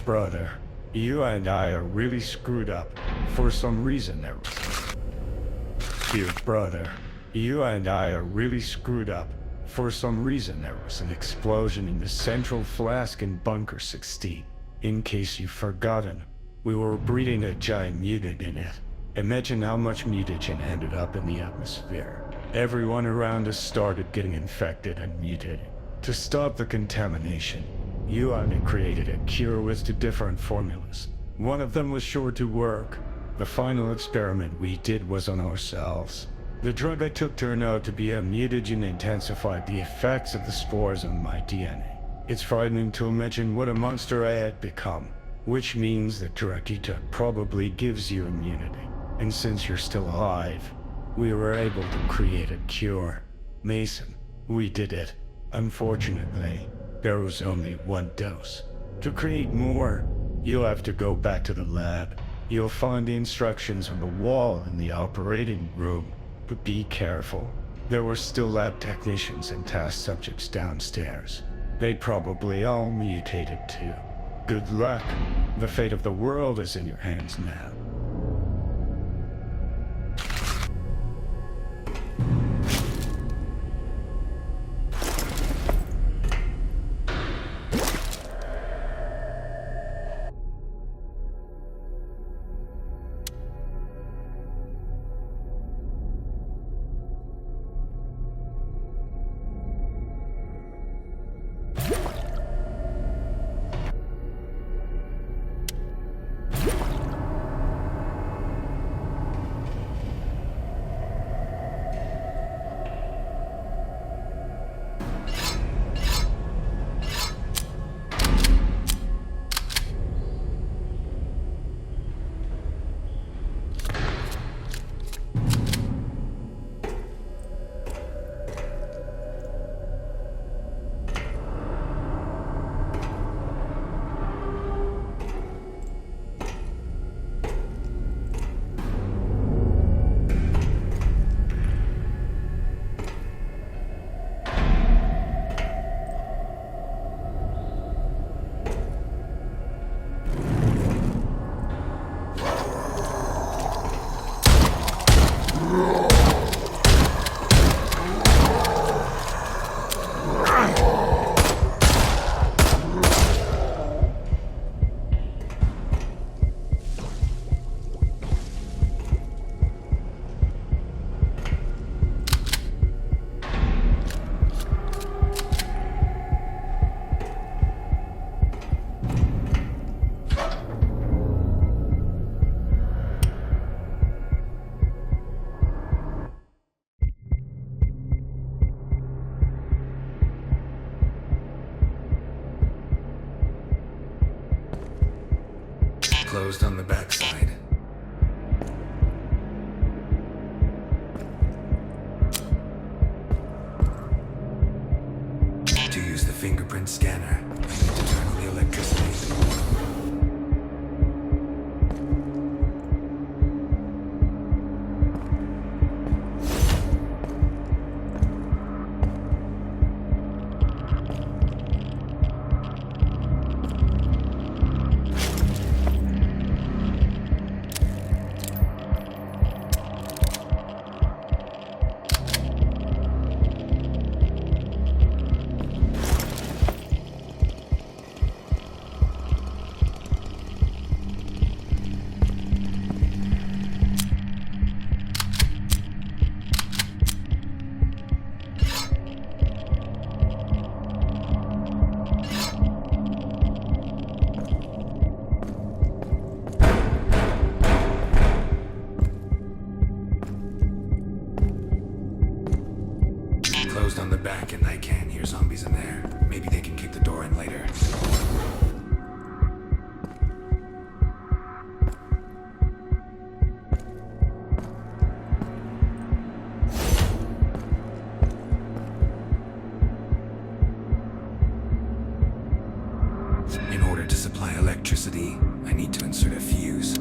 brother, you and I are really screwed up. For some reason there was... Dear brother, you and I are really screwed up. For some reason there was an explosion in the central flask in Bunker 16. In case you've forgotten, we were breeding a giant mutant in it. Imagine how much mutagen ended up in the atmosphere. Everyone around us started getting infected and mutating. To stop the contamination, you and I created a cure with 2 different formulas. One of them was sure to work. The final experiment we did was on ourselves. The drug I took turned out to be a mutagen intensified the effects of the spores on my DNA. It's frightening to imagine what a monster I had become, which means the drug you took probably gives you immunity. And since you're still alive, we were able to create a cure. Mason, we did it. Unfortunately, there was only 1 dose. To create more, you'll have to go back to the lab. You'll find the instructions on the wall in the operating room. But be careful. There were still lab technicians and task subjects downstairs. They'd probably all mutated too. Good luck. The fate of the world is in your hands now. Closed on the backside. To use the fingerprint scanner, I need to turn on the electricity. Closed on the back and I can't hear zombies in there. Maybe they can kick the door in later. In order to supply electricity, I need to insert a fuse.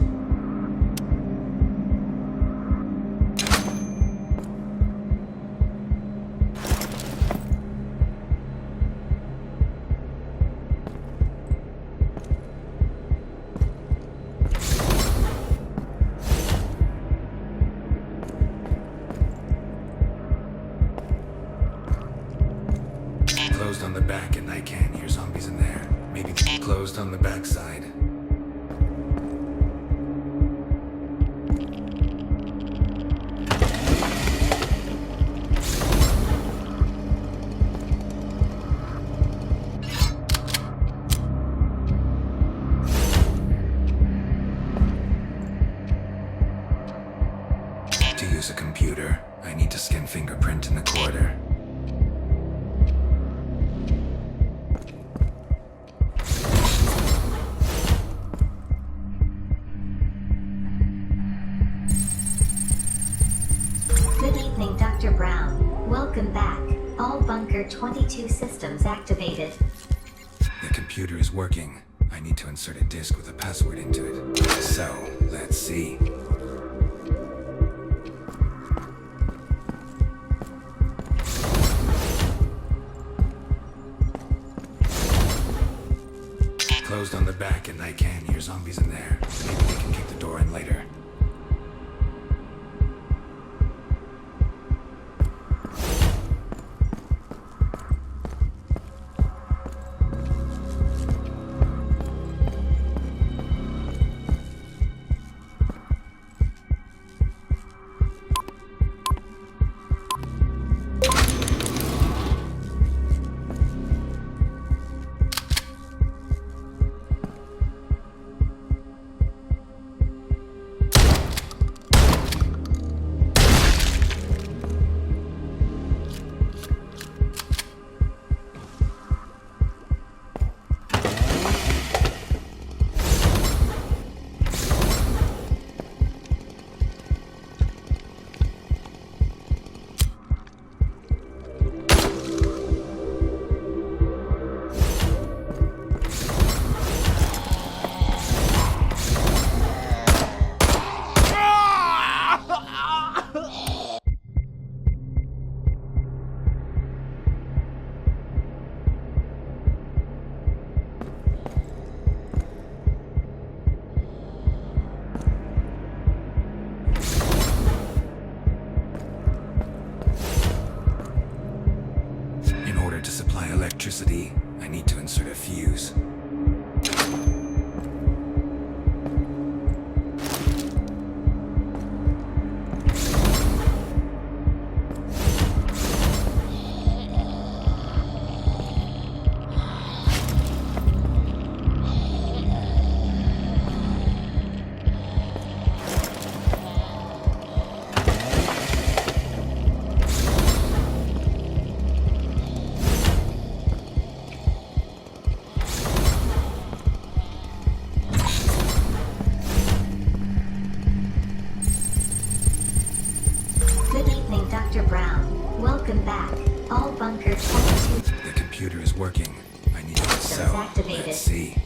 Closed on the backside. To use a computer, I need to scan fingerprint in the corridor. Good evening, Dr. Brown. Welcome back. All Bunker 22 systems activated. The computer is working. I need to insert a disk with a password into it. So, let's see. Closed on the back and I can hear zombies in there. Maybe they can kick the door in later. To supply electricity, I need to insert a fuse. Good evening, Dr. Brown. Welcome back. All Bunker 22 The computer is working. I need to systems activated. Let's see.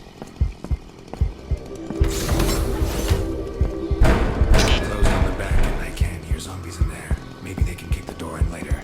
Closed on the back and I can hear zombies in there. Maybe they can kick the door in later.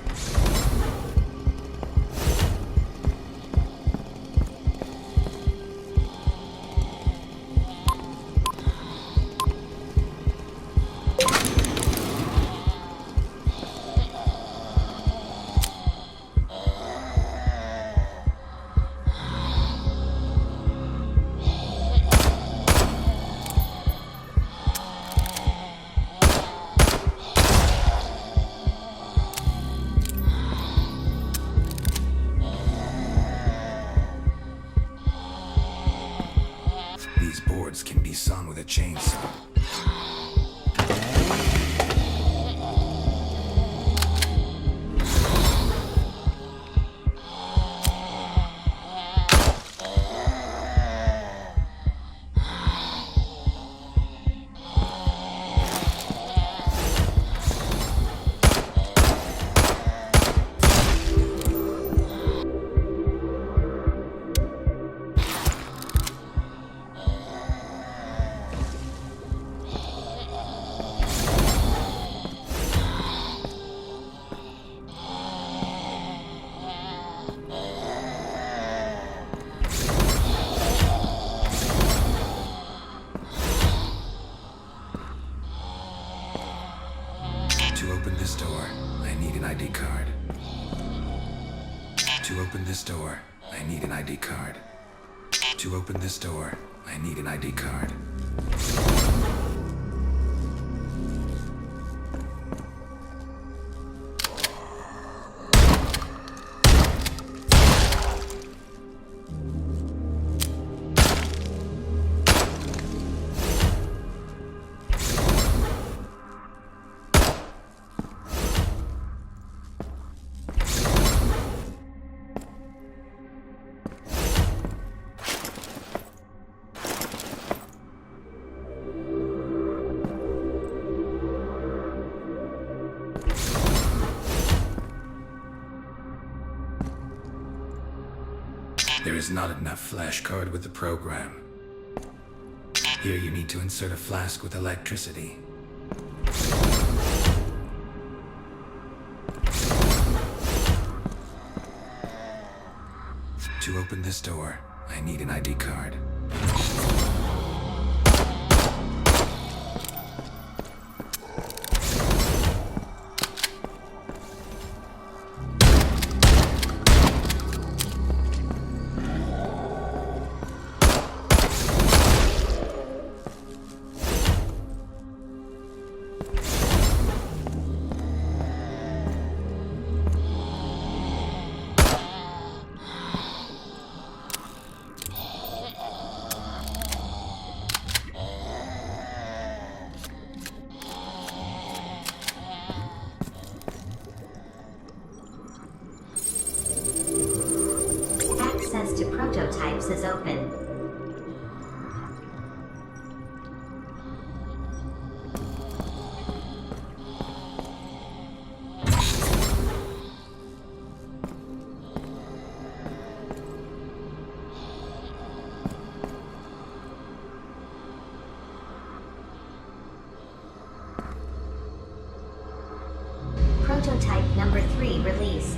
These boards can be sawn with a chainsaw. To open this door, I need an ID card. To open this door, I need an ID card. To open this door, I need an ID card. There is not enough flash card with the program. Here you need to insert a flask with electricity. To open this door, I need an ID card. Access to prototypes is open. Prototype number 3 released.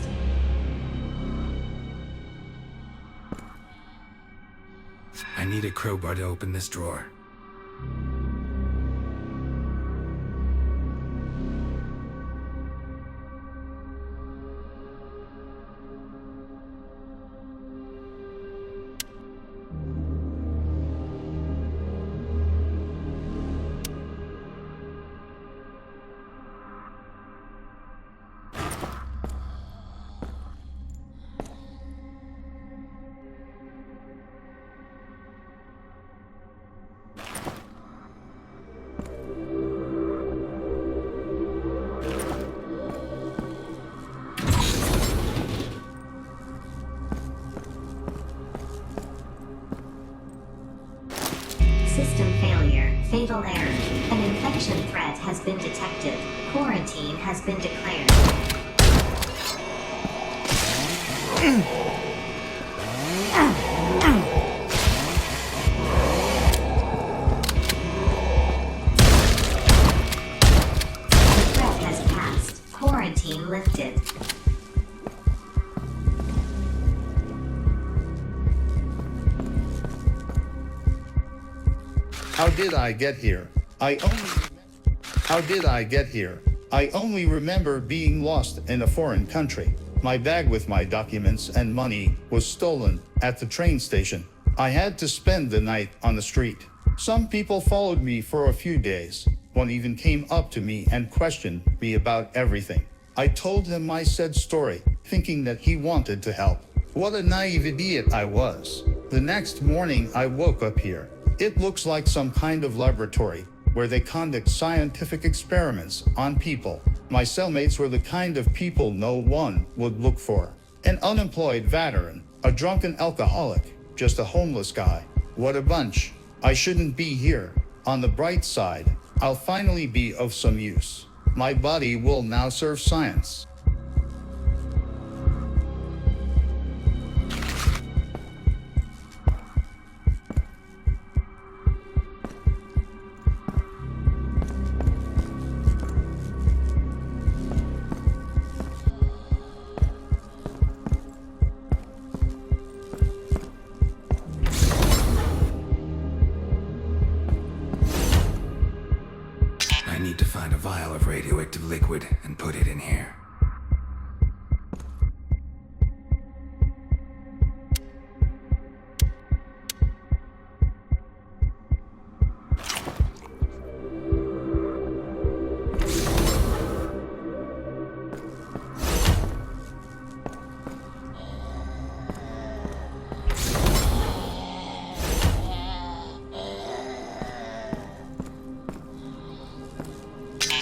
I need a crowbar to open this drawer. System failure. Fatal error. An infection threat has been detected. Quarantine has been declared. The threat has passed. Quarantine lifted. How did I get here? How did I get here? I only remember being lost in a foreign country. My bag with my documents and money was stolen at the train station. I had to spend the night on the street. Some people followed me for a few days. One even came up to me and questioned me about everything. I told him my sad story, thinking that he wanted to help. What a naive idiot I was. The next morning I woke up here. It looks like some kind of laboratory where they conduct scientific experiments on people. My cellmates were the kind of people no one would look for. An unemployed veteran, a drunken alcoholic, just a homeless guy. What a bunch. I shouldn't be here. On the bright side, I'll finally be of some use. My body will now serve science. I need to find a vial of radioactive liquid and put it in here.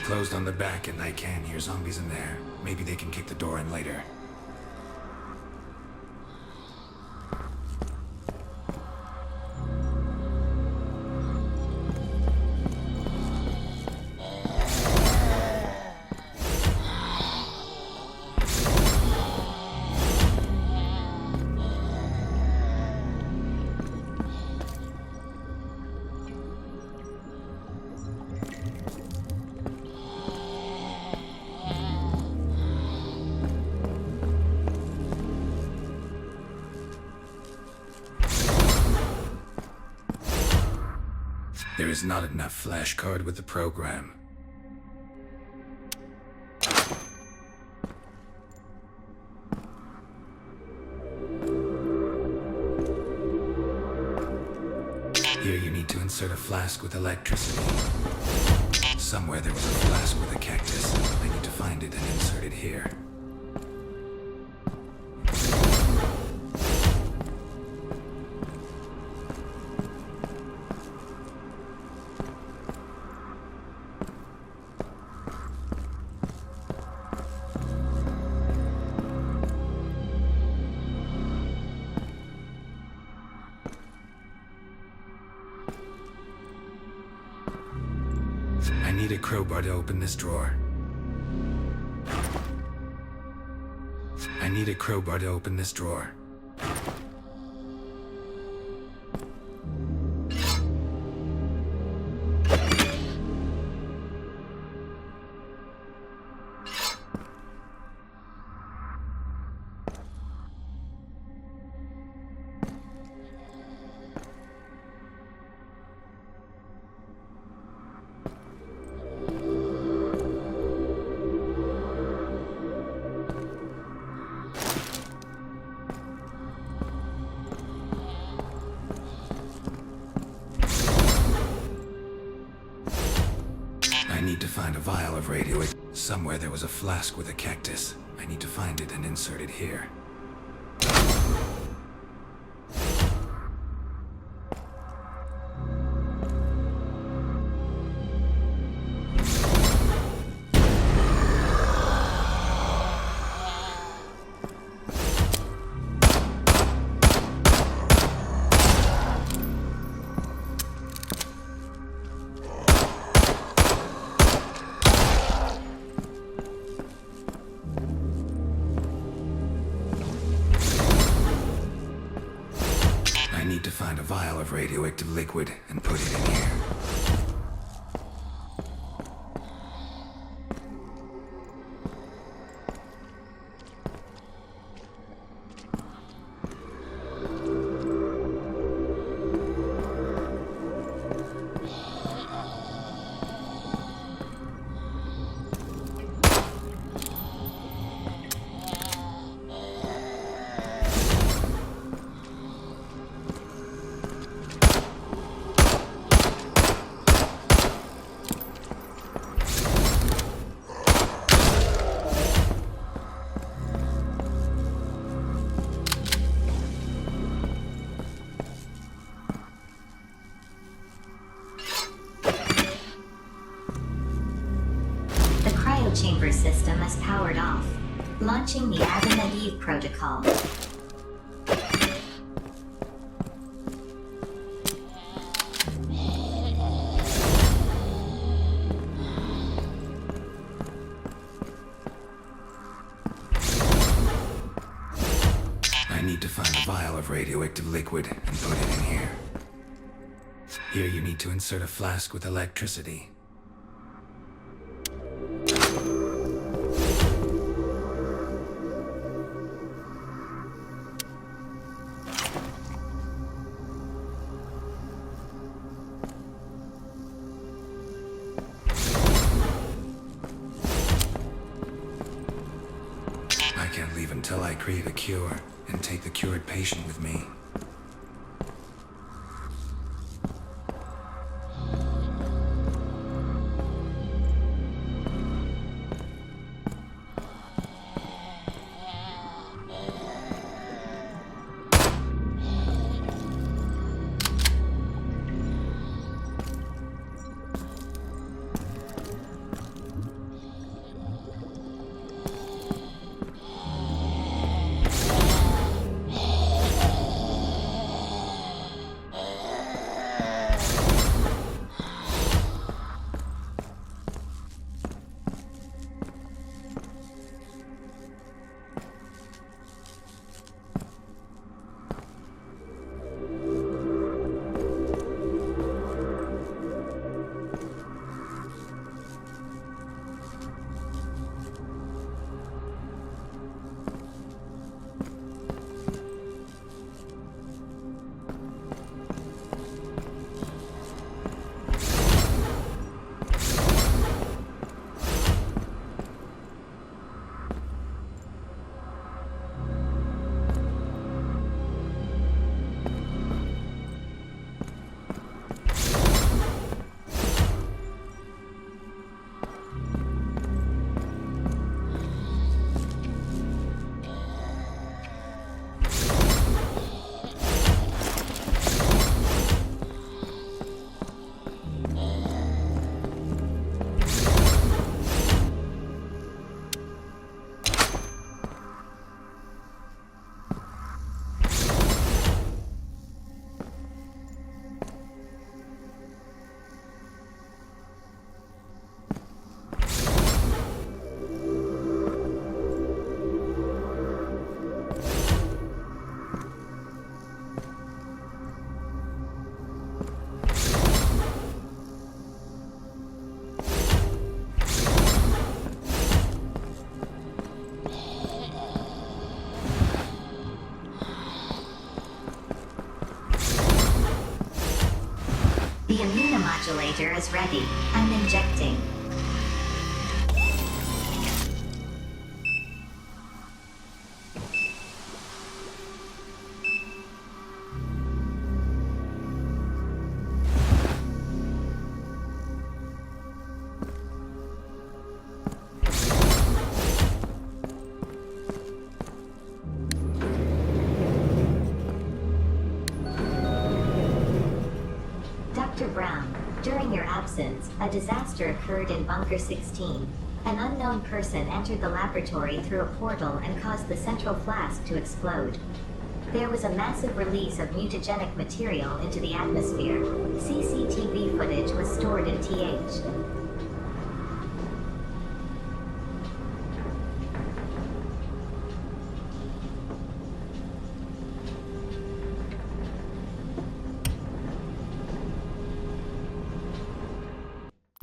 closed on the back and I can hear zombies in there. Maybe they can kick the door in later. There is not enough flash card with the program. Here you need to insert a flask with electricity. Somewhere there was a flask with a cactus. I need to find it and insert it here. I need a crowbar to open this drawer. I need a crowbar to open this drawer. I need to find a vial of radioactive. Somewhere there was a flask with a cactus. I need to find it and insert it here. I need to find a vial of radioactive liquid and put it in here. Chamber system is powered off. Launching the Adam and Eve protocol. I need to find a vial of radioactive liquid and put it in here. Here you need to insert a flask with electricity. I can't leave until I create a cure and take the cured patient with me. modulator is ready. I'm injecting. Dr. Brown, during your absence, a disaster occurred in Bunker 16. An unknown person entered the laboratory through a portal and caused the central flask to explode. There was a massive release of mutagenic material into the atmosphere. CCTV footage was stored in TH.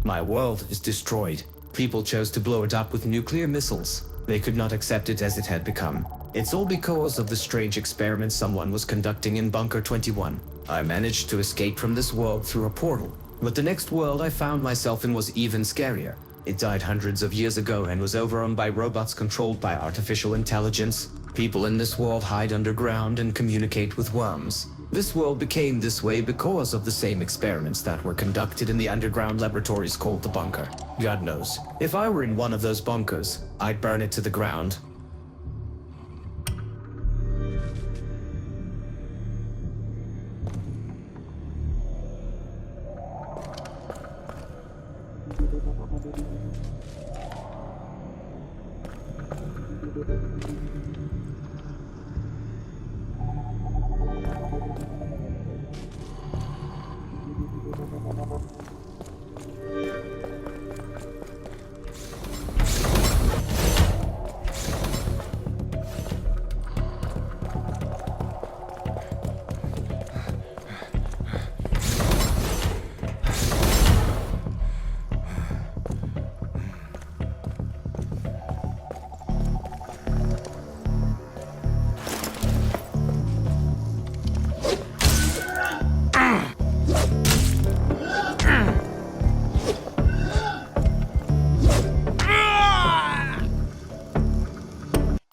My world is destroyed. People chose to blow it up with nuclear missiles. They could not accept it as it had become. It's all because of the strange experiment someone was conducting in Bunker 21. I managed to escape from this world through a portal. But the next world I found myself in was even scarier. It died hundreds of years ago and was overrun by robots controlled by artificial intelligence. People in this world hide underground and communicate with worms. This world became this way because of the same experiments that were conducted in the underground laboratories called the Bunker. God knows, if I were in one of those bunkers, I'd burn it to the ground.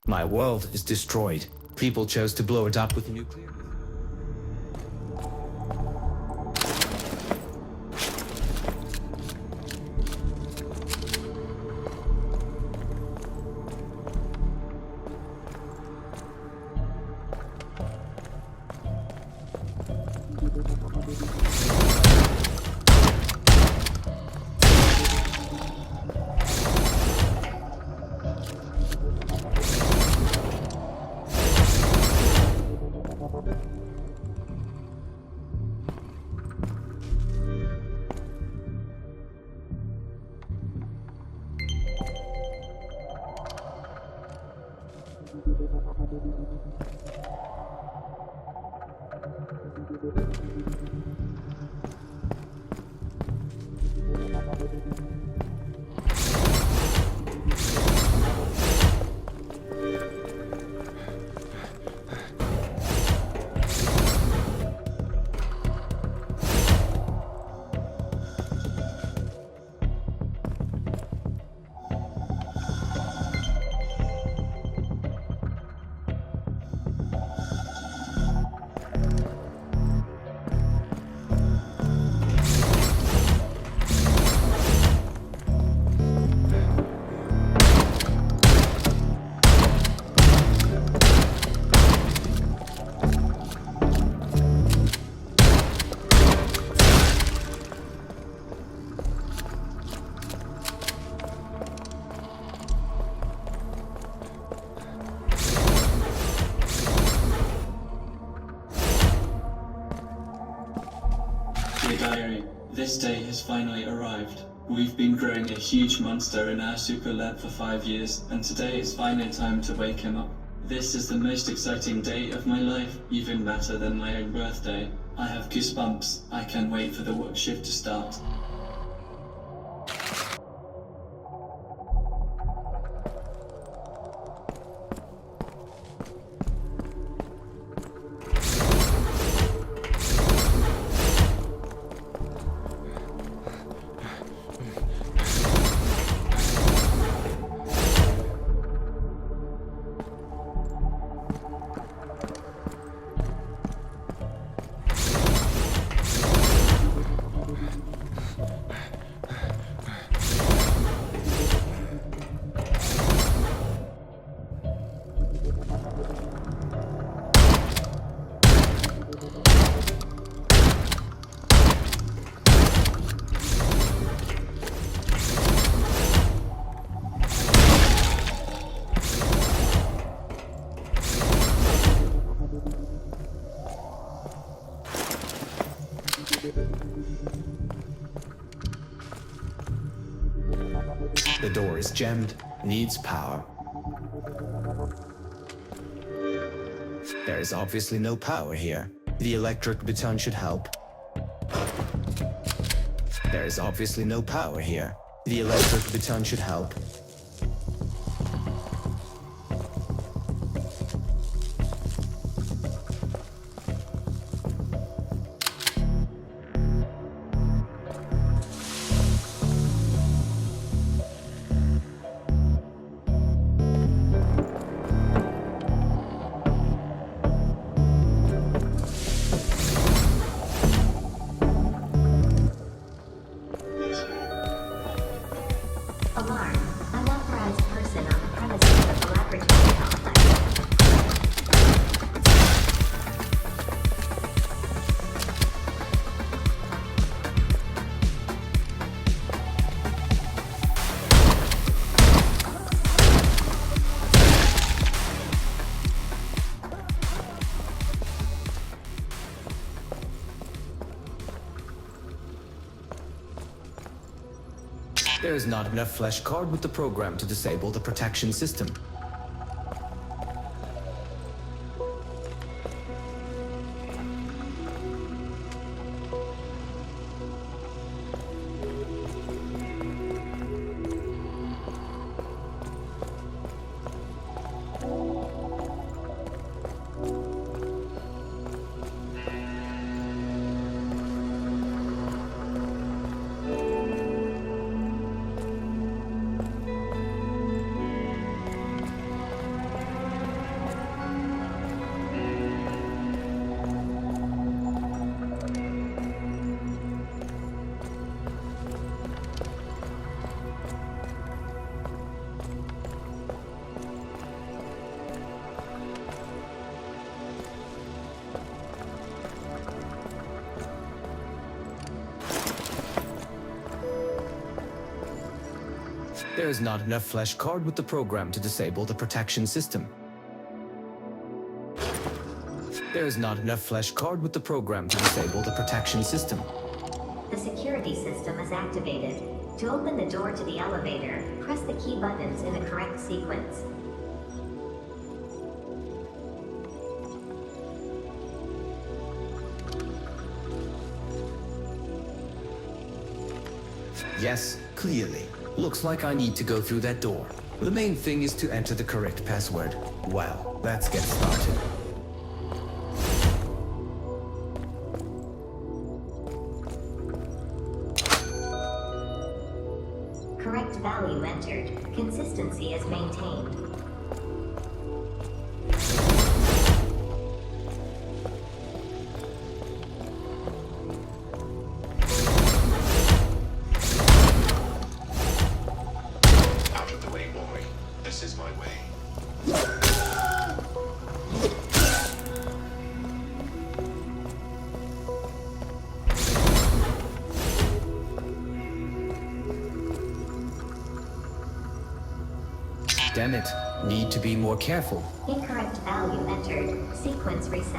My world is destroyed. People chose to blow it up with nuclear. Dear Diary, this day has finally arrived. We've been growing a huge monster in our super lab for 5 years, and today is finally time to wake him up. This is the most exciting day of my life, even better than my own birthday. I have goosebumps. I can't wait for the work shift to start. The door is jammed, needs power. There is obviously no power here. The electric baton should help. There is obviously no power here. The electric baton should help. Alarm. Unauthorized person on the premises of the laboratory complex. There is not enough flash card with the program to disable the protection system. There is not enough flash card with the program to disable the protection system. There is not enough flash card with the program to disable the protection system. The security system is activated. To open the door to the elevator, press the key buttons in the correct sequence. Yes, clearly. Looks like I need to go through that door. The main thing is to enter the correct password. Well, let's get started. Correct value entered. Consistency is maintained. Out of the way, boy. This is my way. Damn it. Need to be more careful. Incorrect value entered. Sequence reset.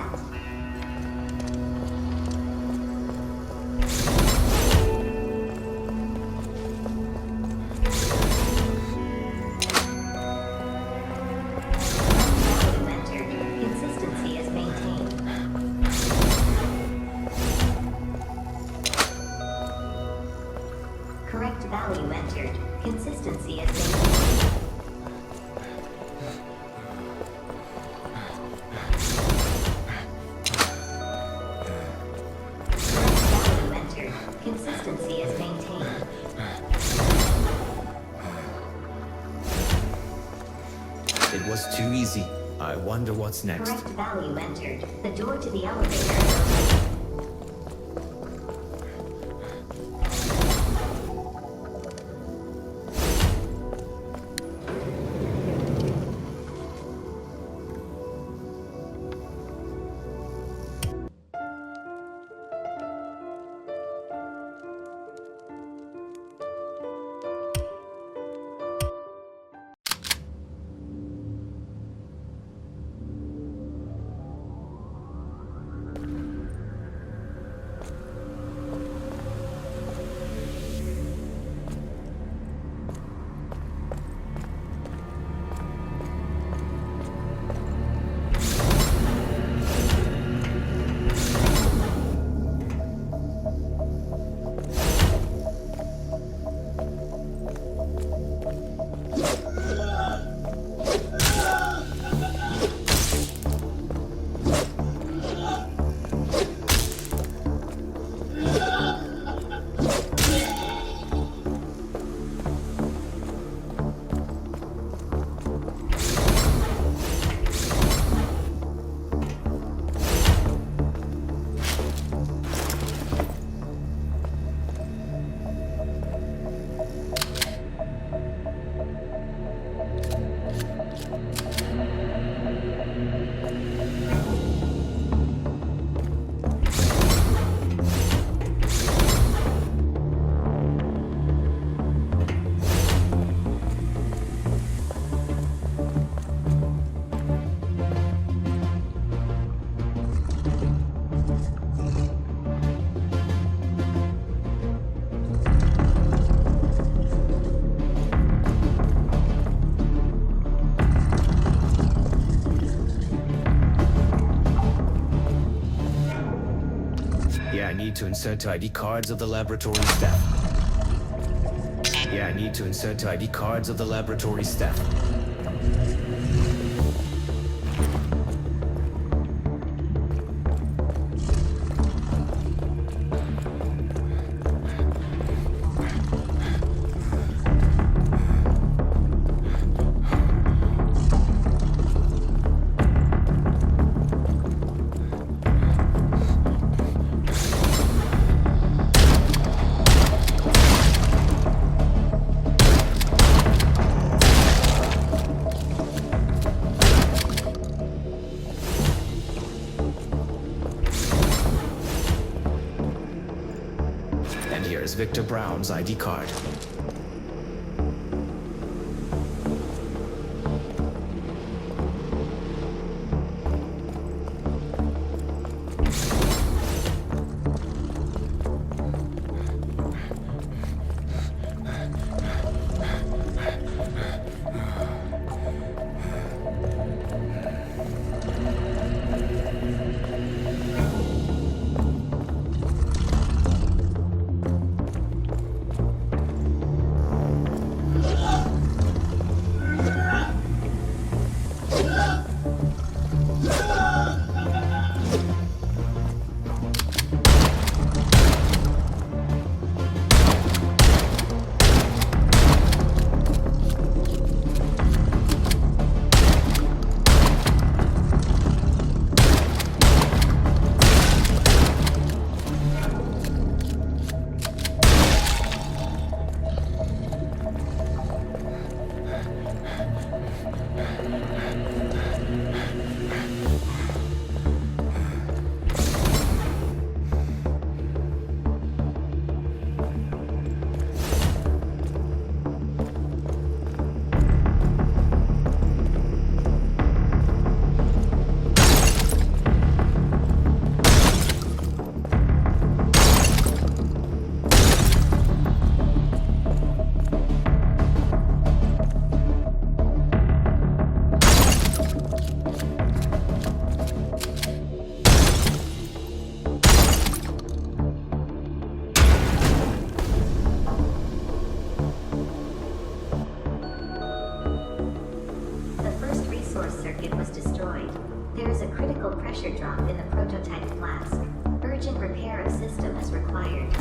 Value entered. Consistency is maintained. Correct value entered. Consistency is maintained. Value entered. Consistency is maintained. It was too easy. I wonder what's next. Correct value entered. The door to the elevator is open. need to insert ID cards of the laboratory staff. Yeah, I need to insert ID cards of the laboratory staff. And here is Victor Brown's ID card. There is a critical pressure drop in the prototype flask. Urgent repair of system is required.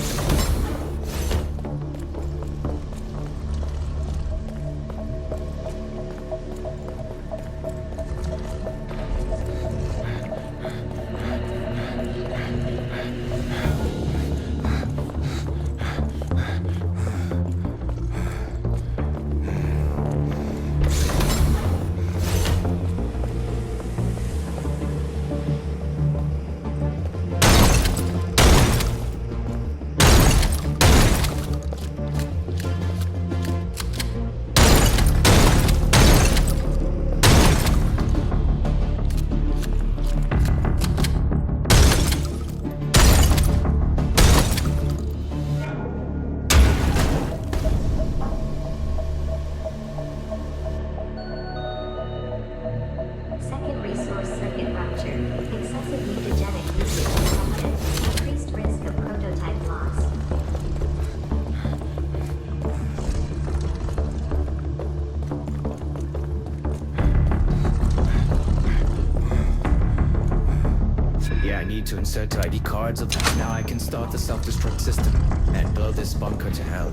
Second resource circuit rupture. Excessive mutagenic usage detected. Increased risk of prototype loss. Yeah, I need to insert ID cards of. Now I can start the self-destruct system and blow this bunker to hell.